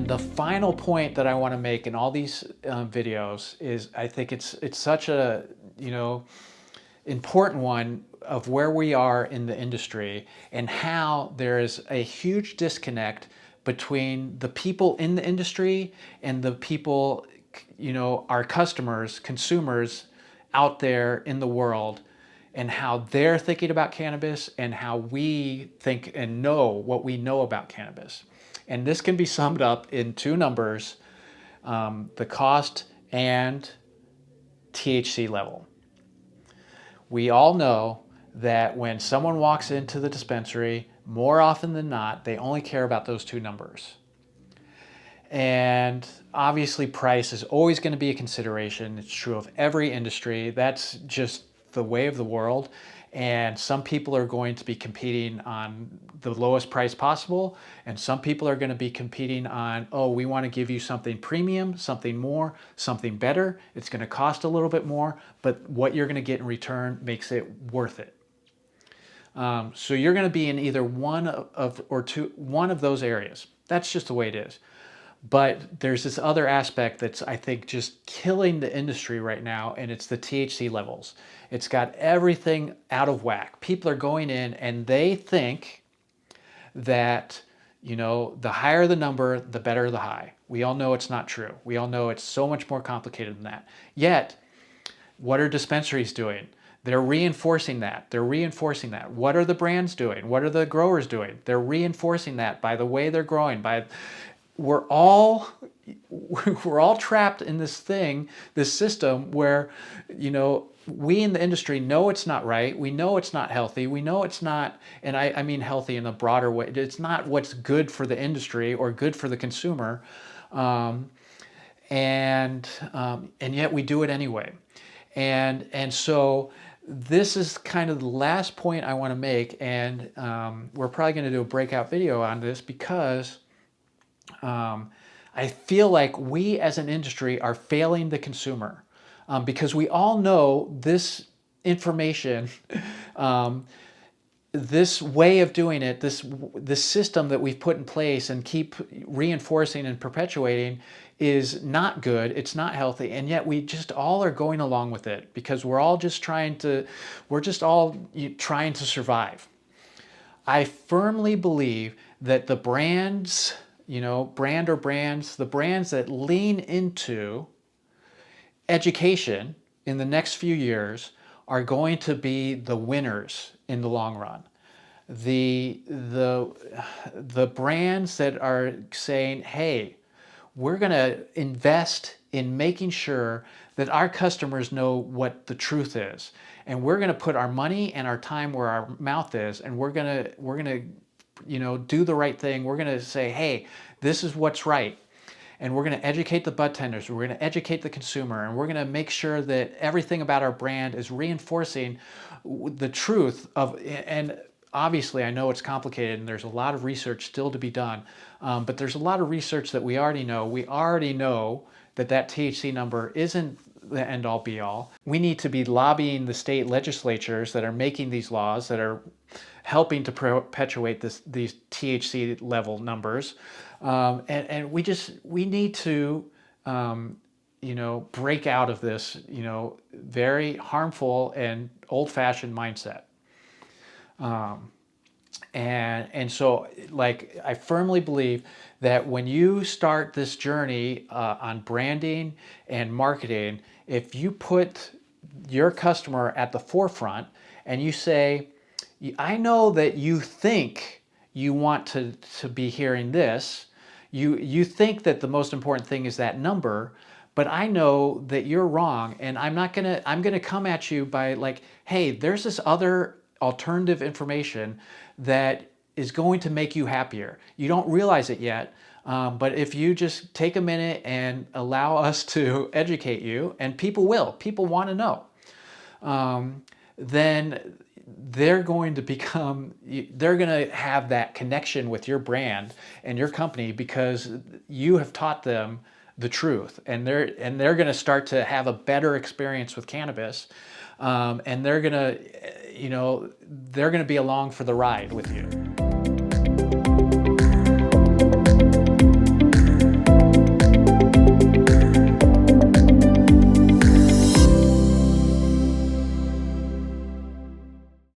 And the final point that I want to make in all these videos is I think it's such a, important one of where we are in the industry and how there is a huge disconnect between the people in the industry and the people, our customers, consumers out there in the world, and how they're thinking about cannabis and how we think and know what we know about cannabis. And this can be summed up in two numbers, the cost and THC level. We all know that when someone walks into the dispensary, more often than not, they only care about those two numbers. And obviously price is always going to be a consideration. It's true of every industry. That's just the way of the world. And some people are going to be competing on the lowest price possible. And some people are going to be competing on, oh, we want to give you something premium, something more, something better. It's going to cost a little bit more, but what you're going to get in return makes it worth it. So you're going to be in either one of those areas. That's just the way it is. But there's this other aspect that's, I think, just killing the industry right now, and it's the THC levels. It's got everything out of whack. People are going in and they think that, the higher the number, the better the high. We all know it's not true. We all know it's so much more complicated than that. Yet, what are dispensaries doing? They're reinforcing that. They're reinforcing that. What are the brands doing? What are the growers doing? They're reinforcing that by the way they're growing, we're all trapped in this system where, we in the industry know it's not right. We know it's not healthy. We know it's not, and I mean healthy in a broader way. It's not what's good for the industry or good for the consumer. And yet we do it anyway. And so this is kind of the last point I want to make. And we're probably going to do a breakout video on this because I feel like we as an industry are failing the consumer because we all know this information, this way of doing it, this system that we've put in place and keep reinforcing and perpetuating is not good. It's not healthy, and yet we just all are going along with it because we're all trying to survive. I firmly believe that the brands, the brands that lean into education in the next few years are going to be the winners in the long run. The brands that are saying, hey, we're going to invest in making sure that our customers know what the truth is, and we're going to put our money and our time where our mouth is, and we're going to do the right thing. We're going to say, hey, this is what's right. And we're going to educate the bud tenders. We're going to educate the consumer. And we're going to make sure that everything about our brand is reinforcing the truth of, and obviously I know it's complicated and there's a lot of research still to be done. But there's a lot of research that we already know. We already know that THC number isn't the end all be all. We need to be lobbying the state legislatures that are making these laws, that are helping to perpetuate these THC level numbers. And we need to, break out of this, very harmful and old-fashioned mindset. And so, I firmly believe that when you start this journey on branding and marketing, if you put your customer at the forefront and you say, I know that you think you want to be hearing this, you think that the most important thing is that number, but I know that you're wrong, and I'm gonna come at you by hey, there's this other alternative information that is going to make you happier. You don't realize it yet, but if you just take a minute and allow us to educate you, and people want to know, then they're going to have that connection with your brand and your company because you have taught them the truth, and they're going to start to have a better experience with cannabis, and they're going to be along for the ride with you.